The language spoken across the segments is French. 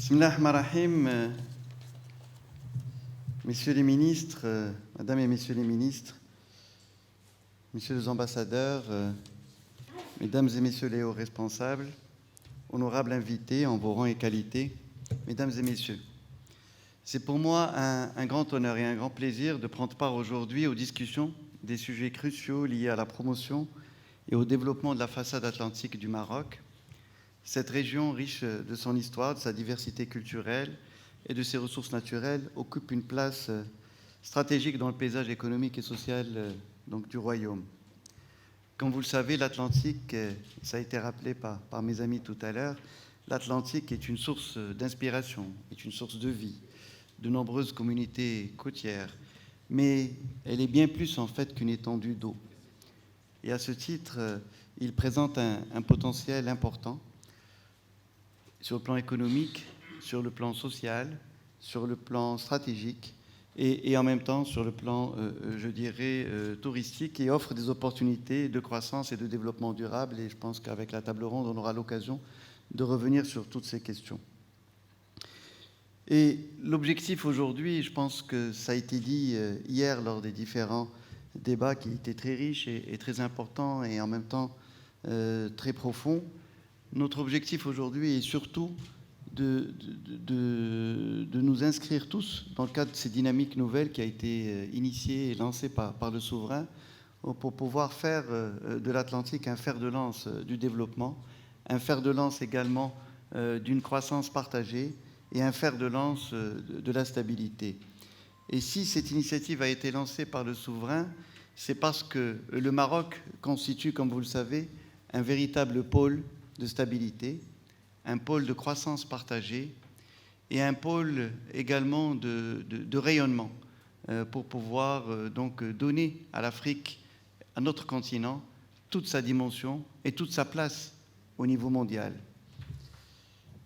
Bismillah ar-Rahman ar-Rahim. Messieurs les ministres, Madame et Messieurs les ministres, Messieurs les ambassadeurs, Mesdames et Messieurs les hauts responsables, honorables invités en vos rangs et qualités, Mesdames et Messieurs, c'est pour moi un grand honneur et un grand plaisir de prendre part aujourd'hui aux discussions des sujets cruciaux liés à la promotion et au développement de la façade atlantique du Maroc. Cette région, riche de son histoire, de sa diversité culturelle et de ses ressources naturelles, occupe une place stratégique dans le paysage économique et social du royaume. Comme vous le savez, l'Atlantique, ça a été rappelé par mes amis tout à l'heure, l'Atlantique est une source d'inspiration, est une source de vie, de nombreuses communautés côtières, mais elle est bien plus en fait qu'une étendue d'eau. Et à ce titre, il présente un potentiel important sur le plan économique, sur le plan social, sur le plan stratégique et en même temps sur le plan, touristique, et offre des opportunités de croissance et de développement durable. Et je pense qu'avec la table ronde, on aura l'occasion de revenir sur toutes ces questions. Et l'objectif aujourd'hui, je pense que ça a été dit hier lors des différents débats qui étaient très riches et très importants et en même temps très profonds. Notre objectif aujourd'hui est surtout de nous inscrire tous dans le cadre de ces dynamiques nouvelles qui a été initiée et lancée par le souverain pour pouvoir faire de l'Atlantique un fer de lance du développement, un fer de lance également d'une croissance partagée et un fer de lance de la stabilité. Et si cette initiative a été lancée par le souverain, c'est parce que le Maroc constitue, comme vous le savez, un véritable pôle de stabilité, un pôle de croissance partagée et un pôle également de rayonnement pour pouvoir donc donner à l'Afrique, à notre continent, toute sa dimension et toute sa place au niveau mondial.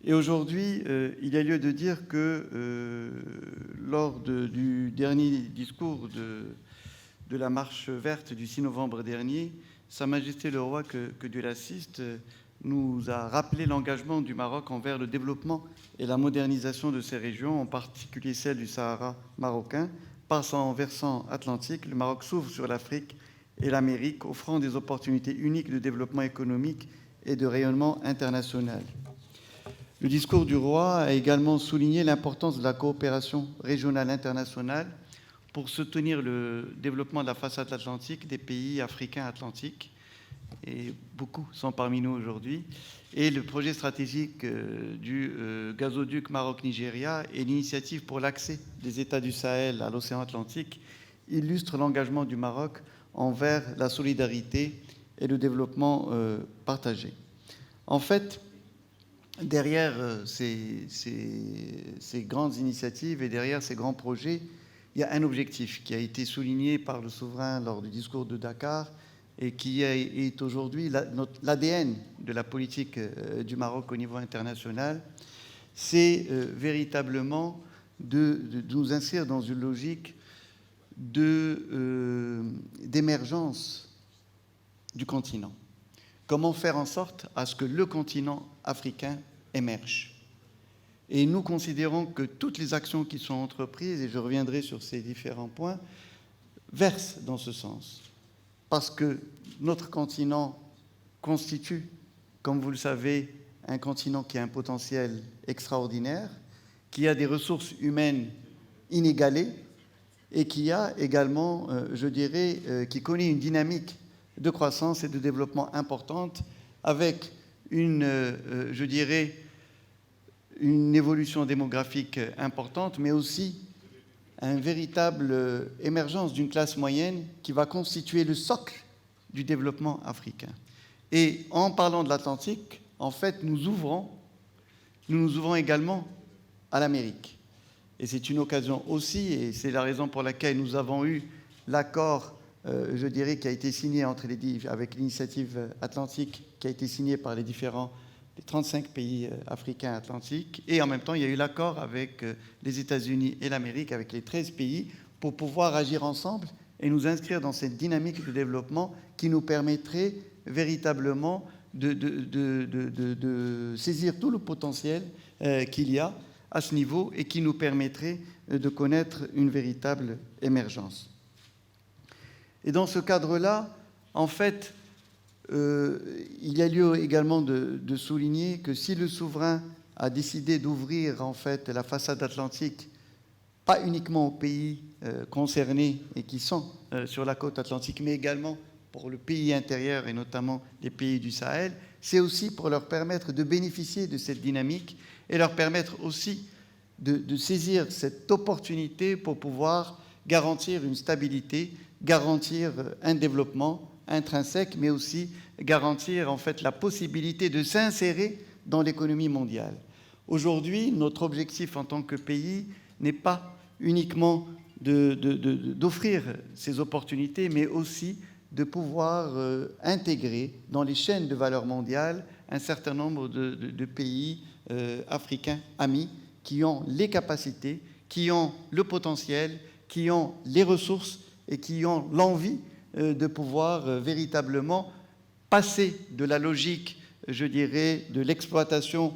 Et aujourd'hui, il y a lieu de dire que lors du dernier discours de la marche verte du 6 novembre dernier, Sa Majesté le Roi, que Dieu l'assiste, nous a rappelé l'engagement du Maroc envers le développement et la modernisation de ces régions, en particulier celle du Sahara marocain. Par son versant atlantique, le Maroc s'ouvre sur l'Afrique et l'Amérique, offrant des opportunités uniques de développement économique et de rayonnement international. Le discours du roi a également souligné l'importance de la coopération régionale internationale pour soutenir le développement de la façade atlantique des pays africains atlantiques, et beaucoup sont parmi nous aujourd'hui, et le projet stratégique du gazoduc Maroc-Nigeria et l'initiative pour l'accès des États du Sahel à l'océan Atlantique illustrent l'engagement du Maroc envers la solidarité et le développement partagé. En fait, derrière ces grandes initiatives et derrière ces grands projets, il y a un objectif qui a été souligné par le souverain lors du discours de Dakar et qui est aujourd'hui l'ADN de la politique du Maroc au niveau international. C'est véritablement de nous inscrire dans une logique d'émergence du continent. Comment faire en sorte à ce que le continent africain émerge. Et nous considérons que toutes les actions qui sont entreprises, et je reviendrai sur ces différents points, versent dans ce sens. Parce que notre continent constitue, comme vous le savez, un continent qui a un potentiel extraordinaire, qui a des ressources humaines inégalées et qui a également, qui connaît une dynamique de croissance et de développement importante avec une évolution démographique importante, mais aussi une véritable émergence d'une classe moyenne qui va constituer le socle du développement africain. Et en parlant de l'Atlantique, en fait, nous nous ouvrons également à l'Amérique. Et c'est une occasion aussi, et c'est la raison pour laquelle nous avons eu l'accord, qui a été signé avec l'initiative atlantique, qui a été signé par les 35 pays africains atlantiques, et en même temps il y a eu l'accord avec les États-Unis et l'Amérique, avec les 13 pays, pour pouvoir agir ensemble et nous inscrire dans cette dynamique de développement qui nous permettrait véritablement de saisir tout le potentiel qu'il y a à ce niveau et qui nous permettrait de connaître une véritable émergence. Et dans ce cadre-là, en fait, il y a lieu également de souligner que si le souverain a décidé d'ouvrir en fait la façade atlantique, pas uniquement aux pays concernés et qui sont sur la côte atlantique, mais également pour le pays intérieur et notamment les pays du Sahel, c'est aussi pour leur permettre de bénéficier de cette dynamique et leur permettre aussi de saisir cette opportunité pour pouvoir garantir une stabilité, garantir un développement intrinsèque, mais aussi garantir en fait la possibilité de s'insérer dans l'économie mondiale. Aujourd'hui, notre objectif en tant que pays n'est pas uniquement d'offrir ces opportunités, mais aussi de pouvoir intégrer dans les chaînes de valeur mondiale un certain nombre de pays africains amis qui ont les capacités, qui ont le potentiel, qui ont les ressources et qui ont l'envie de pouvoir véritablement passer de la logique, je dirais, de l'exploitation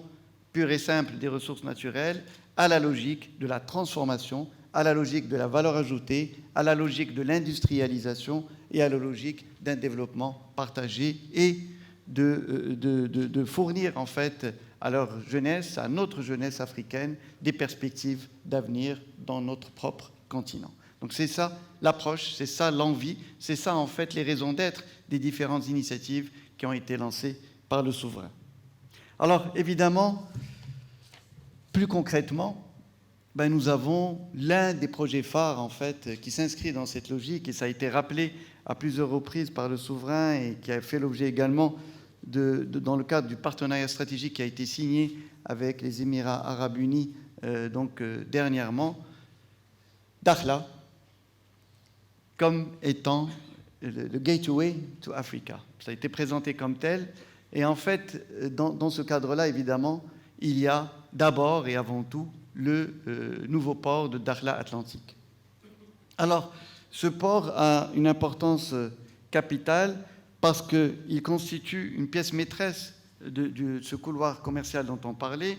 pure et simple des ressources naturelles à la logique de la transformation, à la logique de la valeur ajoutée, à la logique de l'industrialisation et à la logique d'un développement partagé et de fournir en fait à leur jeunesse, à notre jeunesse africaine, des perspectives d'avenir dans notre propre continent. Donc c'est ça l'approche, c'est ça l'envie, c'est ça en fait les raisons d'être des différentes initiatives qui ont été lancées par le souverain. Alors évidemment, plus concrètement, nous avons l'un des projets phares en fait qui s'inscrit dans cette logique et ça a été rappelé à plusieurs reprises par le souverain et qui a fait l'objet également dans le cadre du partenariat stratégique qui a été signé avec les Émirats arabes unis dernièrement, Dakhla comme étant le gateway to Africa. Ça a été présenté comme tel et en fait dans ce cadre-là évidemment il y a d'abord et avant tout le nouveau port de Dakhla Atlantique. Alors, ce port a une importance capitale parce qu'il constitue une pièce maîtresse de ce couloir commercial dont on parlait,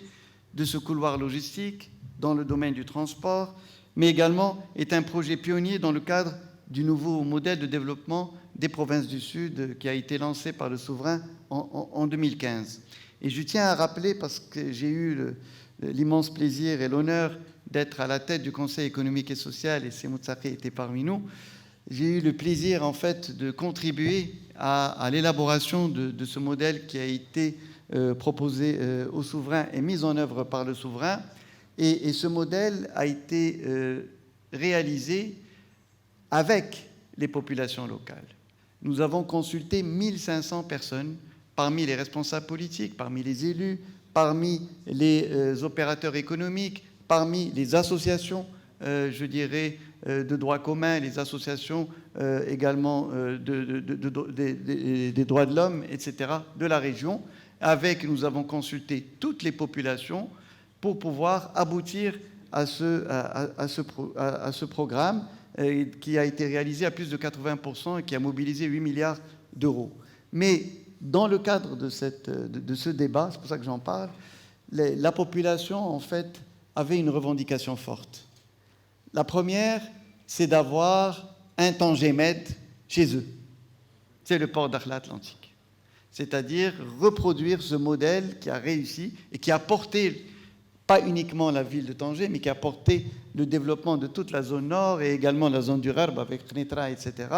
de ce couloir logistique dans le domaine du transport, mais également est un projet pionnier dans le cadre du nouveau modèle de développement des provinces du Sud qui a été lancé par le souverain en 2015. Et je tiens à rappeler, parce que j'ai eu l'immense plaisir et l'honneur d'être à la tête du Conseil économique et social, et Sémou Tsakhi était parmi nous, j'ai eu le plaisir en fait de contribuer à l'élaboration de ce modèle qui a été proposé au souverain et mis en œuvre par le souverain. Et ce modèle a été réalisé avec les populations locales. Nous avons consulté 1500 personnes parmi les responsables politiques, parmi les élus, parmi les opérateurs économiques, parmi les associations, je dirais, de droit commun, les associations également des droits de l'homme, etc., de la région. Nous avons consulté toutes les populations pour pouvoir aboutir à ce programme qui a été réalisé à plus de 80% et qui a mobilisé 8 milliards d'euros. Mais dans le cadre de ce débat, c'est pour ça que j'en parle, la population, en fait, avait une revendication forte. La première, c'est d'avoir un Tangémed chez eux. C'est le port Dakhla Atlantique. C'est-à-dire reproduire ce modèle qui a réussi et qui a porté, pas uniquement la ville de Tanger, mais qui a porté le développement de toute la zone nord et également la zone du Gharb avec Khnitra, etc.,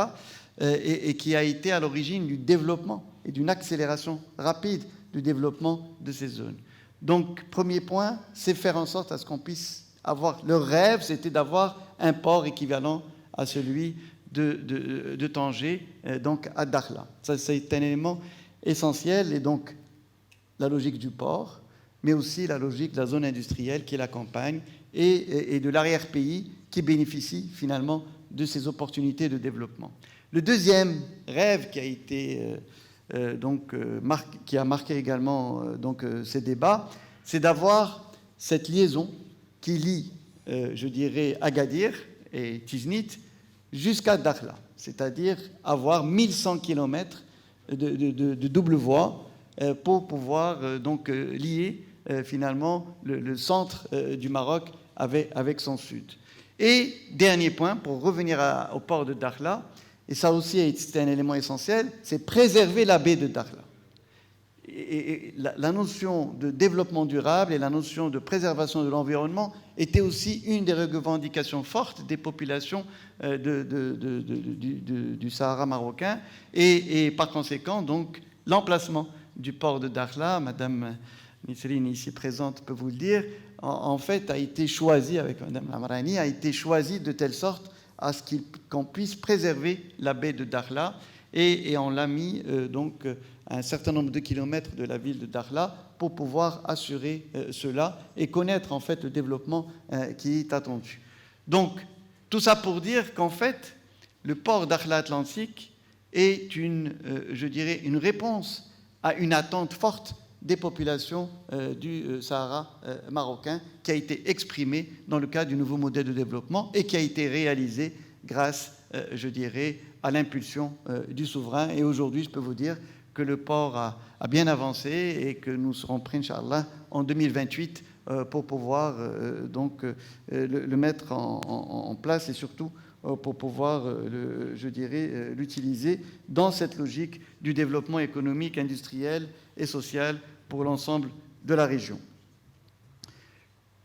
et qui a été à l'origine du développement et d'une accélération rapide du développement de ces zones. Donc, premier point, c'est faire en sorte à ce qu'on puisse avoir... Le rêve, c'était d'avoir un port équivalent à celui de Tanger, donc à Dakhla. Ça, c'est un élément essentiel, et donc la logique du port, mais aussi la logique de la zone industrielle qui l'accompagne et de l'arrière-pays qui bénéficie finalement de ces opportunités de développement. Le deuxième rêve qui a été qui a marqué également ces débats, c'est d'avoir cette liaison qui lie, je dirais, Agadir et Tiznit jusqu'à Dakhla, c'est-à-dire avoir 1100 km de double voie pour pouvoir lier finalement le centre du Maroc avec son sud. Et dernier point, pour revenir au port de Dakhla, et ça aussi c'est un élément essentiel, c'est préserver la baie de Dakhla. Et la notion de développement durable et la notion de préservation de l'environnement était aussi une des revendications fortes des populations du Sahara marocain. Et par conséquent, donc, l'emplacement du port de Dakhla, Madame Nisrine ici présente peut vous le dire, en fait a été choisi, avec Madame Lamrani, a été choisi de telle sorte à ce qu'on puisse préserver la baie de Dakhla. Et on l'a mis donc à un certain nombre de kilomètres de la ville de Dakhla pour pouvoir assurer cela et connaître en fait le développement qui est attendu. Donc, tout ça pour dire qu'en fait, le port Dakhla Atlantique est je dirais, une réponse à une attente forte des populations du Sahara marocain qui a été exprimée dans le cadre du nouveau modèle de développement et qui a été réalisé grâce, je dirais, à l'impulsion du souverain. Et aujourd'hui, je peux vous dire que le port a bien avancé et que nous serons prêts, Inch'Allah, en 2028 pour pouvoir donc le mettre en place et surtout pour pouvoir, je dirais, l'utiliser dans cette logique du développement économique, industriel et social pour l'ensemble de la région.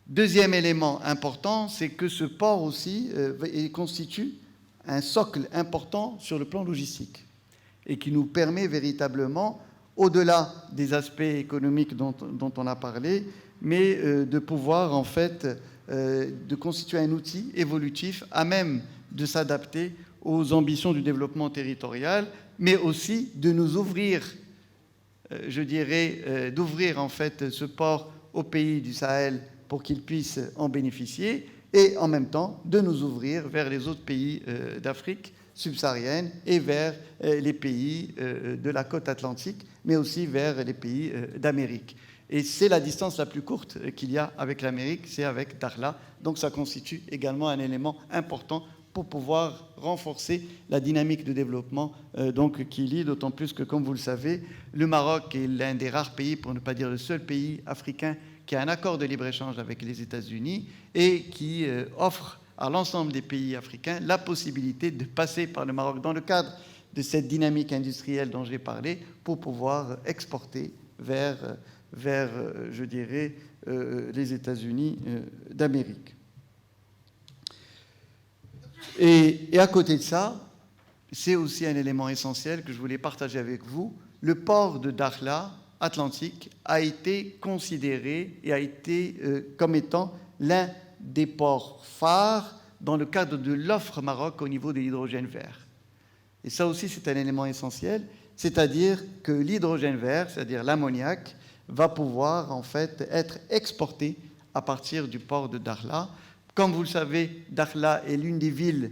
Deuxième élément important, c'est que ce port aussi constitue un socle important sur le plan logistique et qui nous permet véritablement, au-delà des aspects économiques dont on a parlé, mais de pouvoir en fait de constituer un outil évolutif à même de s'adapter aux ambitions du développement territorial, mais aussi de nous ouvrir, je dirais, d'ouvrir en fait ce port aux pays du Sahel pour qu'ils puissent en bénéficier, et en même temps de nous ouvrir vers les autres pays d'Afrique subsaharienne et vers les pays de la côte atlantique, mais aussi vers les pays d'Amérique. Et c'est la distance la plus courte qu'il y a avec l'Amérique, c'est avec Dakhla. Donc ça constitue également un élément important pour pouvoir renforcer la dynamique de développement donc, qui lie, d'autant plus que, comme vous le savez, le Maroc est l'un des rares pays, pour ne pas dire le seul pays africain, qui a un accord de libre-échange avec les États-Unis et qui offre à l'ensemble des pays africains la possibilité de passer par le Maroc dans le cadre de cette dynamique industrielle dont j'ai parlé pour pouvoir exporter vers je dirais, les États-Unis d'Amérique. Et à côté de ça, c'est aussi un élément essentiel que je voulais partager avec vous. Le port de Dakhla Atlantique a été considéré et a été comme étant l'un des ports phares dans le cadre de l'offre Maroc au niveau de l'hydrogène vert. Et ça aussi, c'est un élément essentiel, c'est-à-dire que l'hydrogène vert, c'est-à-dire l'ammoniac, va pouvoir en fait être exporté à partir du port de Dakhla. Comme vous le savez, Dakhla est l'une des villes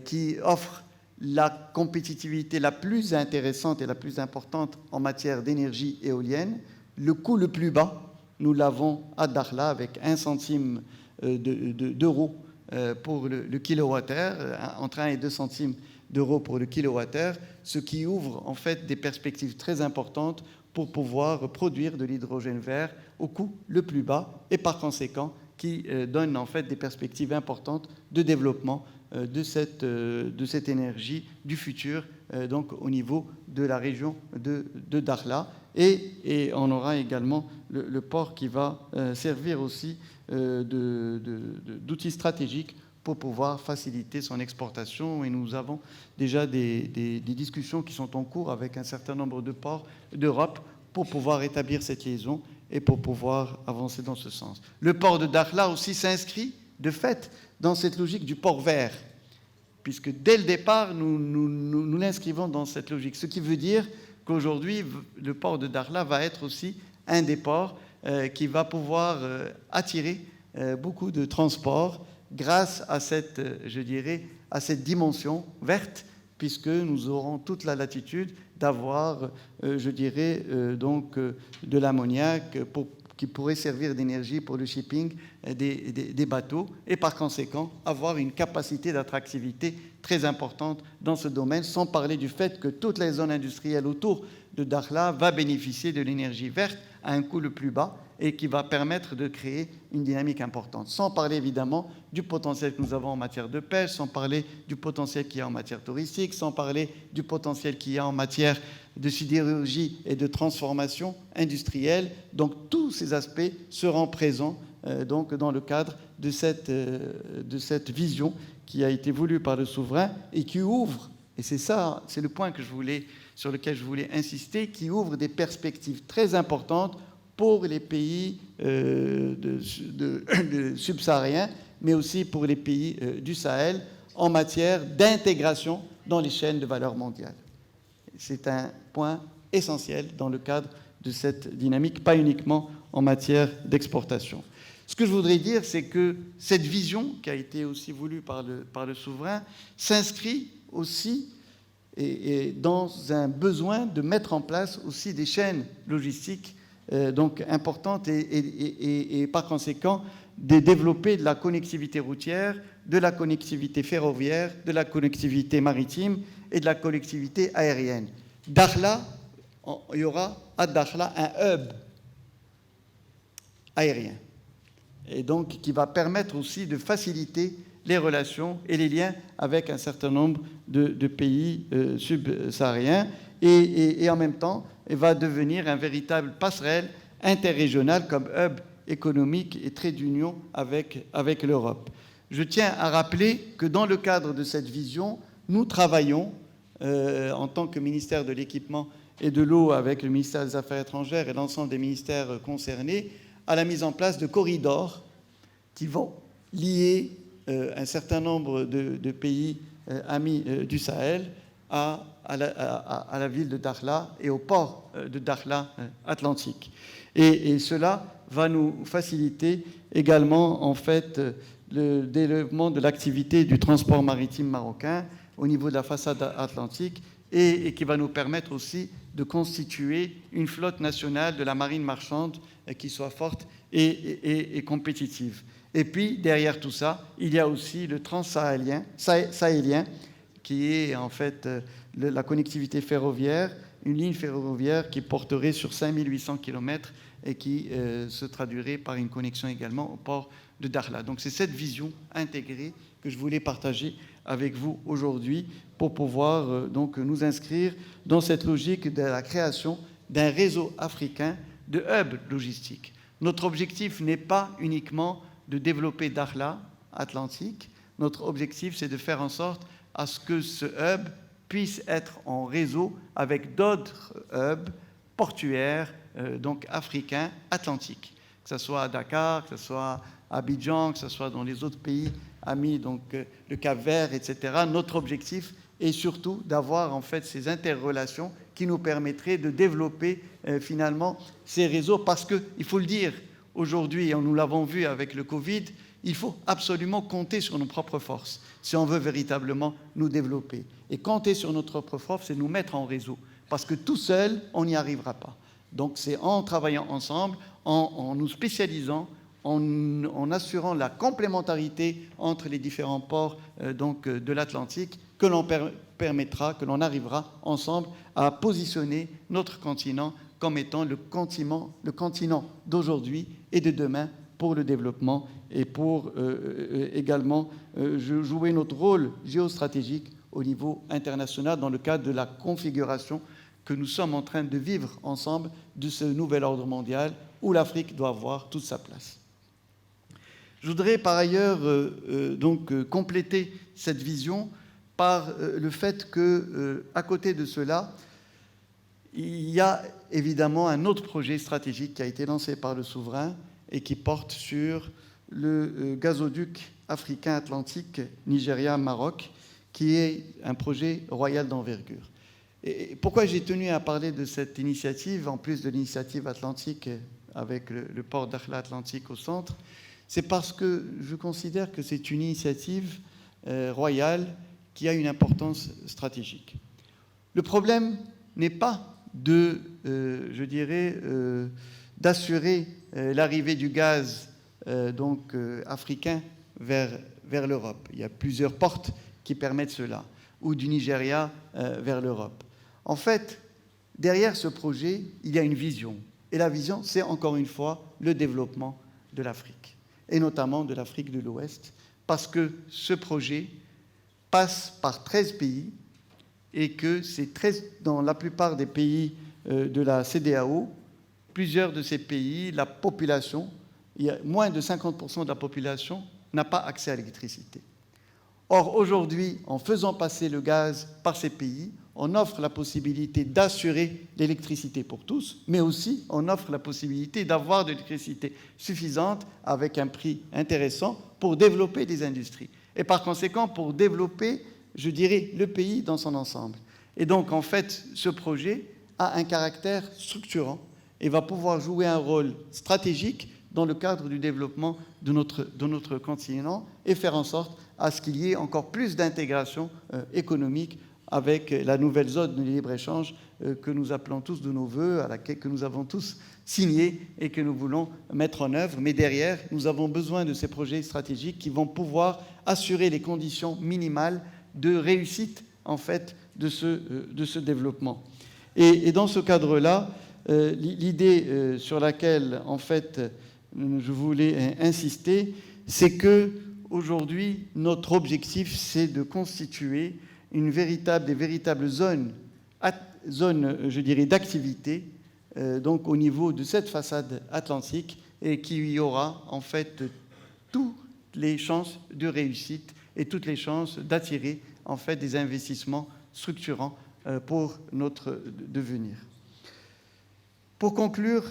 qui offre la compétitivité la plus intéressante et la plus importante en matière d'énergie éolienne. Le coût le plus bas, nous l'avons à Dakhla avec 1 centime d'euro pour le kilowattheure, entre 1 et 2 centimes d'euros pour le kilowattheure, ce qui ouvre en fait des perspectives très importantes pour pouvoir produire de l'hydrogène vert au coût le plus bas et par conséquent qui donne en fait des perspectives importantes de développement de cette énergie du futur donc au niveau de la région de Dakhla et on aura également le port qui va servir aussi d'outil stratégique pour pouvoir faciliter son exportation et nous avons déjà des discussions qui sont en cours avec un certain nombre de ports d'Europe pour pouvoir établir cette liaison et pour pouvoir avancer dans ce sens. Le port de Dakhla aussi s'inscrit de fait dans cette logique du port vert, puisque dès le départ, nous l'inscrivons dans cette logique. Ce qui veut dire qu'aujourd'hui, le port de Dakhla va être aussi un des ports qui va pouvoir attirer beaucoup de transports grâce à cette, je dirais, à cette dimension verte, puisque nous aurons toute la latitude d'avoir, je dirais, donc de l'ammoniac qui pourrait servir d'énergie pour le shipping des bateaux et par conséquent avoir une capacité d'attractivité très importante dans ce domaine, sans parler du fait que toute la zone industrielle autour de Dakhla va bénéficier de l'énergie verte à un coût le plus bas et qui va permettre de créer une dynamique importante. Sans parler évidemment du potentiel que nous avons en matière de pêche, sans parler du potentiel qu'il y a en matière touristique, sans parler du potentiel qu'il y a en matière de sidérurgie et de transformation industrielle. Donc tous ces aspects seront présents donc, dans le cadre de cette vision qui a été voulue par le souverain et qui ouvre, et c'est ça, c'est le point sur lequel je voulais insister, qui ouvre des perspectives très importantes pour les pays subsahariens, mais aussi pour les pays du Sahel, en matière d'intégration dans les chaînes de valeur mondiale. C'est un point essentiel dans le cadre de cette dynamique, pas uniquement en matière d'exportation. Ce que je voudrais dire, c'est que cette vision, qui a été aussi voulue par le souverain, s'inscrit aussi et dans un besoin de mettre en place aussi des chaînes logistiques donc importantes et par conséquent de développer de la connectivité routière, de la connectivité ferroviaire, de la connectivité maritime et de la connectivité aérienne. Dakhla, il y aura à Dakhla un hub aérien et donc qui va permettre aussi de faciliter les relations et les liens avec un certain nombre de pays subsahariens et en même temps, il va devenir un véritable passerelle interrégionale comme hub économique et trait d'union avec l'Europe. Je tiens à rappeler que dans le cadre de cette vision, nous travaillons en tant que ministère de l'Équipement et de l'Eau avec le ministère des Affaires étrangères et l'ensemble des ministères concernés à la mise en place de corridors qui vont lier un certain nombre de pays amis du Sahel à la ville de Dakhla et au port de Dakhla Atlantique. Et cela va nous faciliter également en fait le développement de l'activité du transport maritime marocain au niveau de la façade atlantique et qui va nous permettre aussi de constituer une flotte nationale de la marine marchande qui soit forte et compétitive. Et puis, derrière tout ça, il y a aussi le transsahélien, qui est en fait la connectivité ferroviaire, une ligne ferroviaire qui porterait sur 5800 km et qui se traduirait par une connexion également au port de Dakhla. Donc c'est cette vision intégrée que je voulais partager avec vous aujourd'hui pour pouvoir donc nous inscrire dans cette logique de la création d'un réseau africain de hubs logistiques. Notre objectif n'est pas uniquement de développer Dakhla Atlantique. Notre objectif, c'est de faire en sorte à ce que ce hub puisse être en réseau avec d'autres hubs portuaires, donc africains, atlantiques, que ce soit à Dakar, que ce soit à Abidjan, que ce soit dans les autres pays amis, donc le Cap-Vert, etc. Notre objectif est surtout d'avoir en fait ces interrelations qui nous permettraient de développer finalement ces réseaux, parce qu'il faut le dire, aujourd'hui, et nous l'avons vu avec le Covid, il faut absolument compter sur nos propres forces si on veut véritablement nous développer. Et compter sur notre propre force, c'est nous mettre en réseau, parce que tout seul, on n'y arrivera pas. Donc c'est en travaillant ensemble, en nous spécialisant, en assurant la complémentarité entre les différents ports donc, de l'Atlantique, que l'on permettra, que l'on arrivera ensemble à positionner notre continent comme étant le continent d'aujourd'hui et de demain pour le développement et pour également jouer notre rôle géostratégique au niveau international dans le cadre de la configuration que nous sommes en train de vivre ensemble de ce nouvel ordre mondial où l'Afrique doit avoir toute sa place. Je voudrais par ailleurs donc compléter cette vision par le fait que, à côté de cela, il y a évidemment un autre projet stratégique qui a été lancé par le souverain et qui porte sur le gazoduc africain atlantique Nigeria-Maroc, qui est un projet royal d'envergure. Et pourquoi j'ai tenu à parler de cette initiative, en plus de l'initiative atlantique avec le port Dakhla Atlantique au centre, c'est parce que je considère que c'est une initiative royale qui a une importance stratégique. Le problème n'est pas je dirais, d'assurer l'arrivée du gaz africain vers l'Europe. Il y a plusieurs portes qui permettent cela, ou du Nigeria vers l'Europe. En fait, derrière ce projet, il y a une vision. Et la vision, c'est encore une fois le développement de l'Afrique, et notamment de l'Afrique de l'Ouest, parce que ce projet passe par 13 pays et que c'est dans la plupart des pays de la CEDEAO, plusieurs de ces pays, la population, il y a moins de 50% de la population n'a pas accès à l'électricité. Or, aujourd'hui, en faisant passer le gaz par ces pays, on offre la possibilité d'assurer l'électricité pour tous, mais aussi on offre la possibilité d'avoir de l'électricité suffisante avec un prix intéressant pour développer des industries. Et par conséquent, pour développer, je dirais, le pays dans son ensemble. Et donc, en fait, ce projet a un caractère structurant et va pouvoir jouer un rôle stratégique dans le cadre du développement de notre continent et faire en sorte à ce qu'il y ait encore plus d'intégration économique avec la nouvelle zone de libre-échange que nous appelons tous de nos voeux, que nous avons tous signé et que nous voulons mettre en œuvre. Mais derrière, nous avons besoin de ces projets stratégiques qui vont pouvoir assurer les conditions minimales de réussite, en fait, de ce développement. Et dans ce cadre-là, l'idée sur laquelle, en fait, je voulais insister, c'est que aujourd'hui, notre objectif, c'est de constituer des véritables zones, je dirais, d'activité, donc au niveau de cette façade atlantique, et qui y aura en fait toutes les chances de réussite et toutes les chances d'attirer en fait des investissements structurants pour notre devenir. Pour conclure,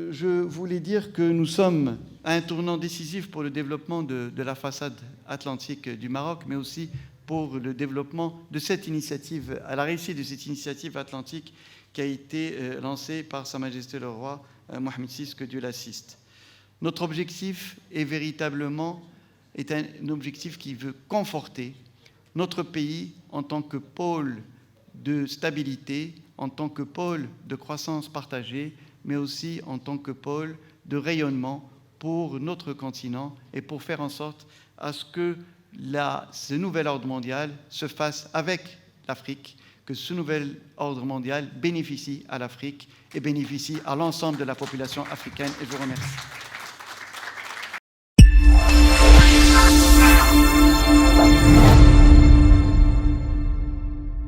je voulais dire que nous sommes à un tournant décisif pour le développement de la façade atlantique du Maroc, mais aussi pour le développement de cette initiative, à la réussite de cette initiative atlantique qui a été lancée par Sa Majesté le Roi Mohammed VI, que Dieu l'assiste. Notre objectif est un objectif qui veut conforter notre pays en tant que pôle de stabilité, en tant que pôle de croissance partagée, mais aussi en tant que pôle de rayonnement pour notre continent et pour faire en sorte à ce que ce nouvel ordre mondial se fasse avec l'Afrique, que ce nouvel ordre mondial bénéficie à l'Afrique et bénéficie à l'ensemble de la population africaine. Et je vous remercie.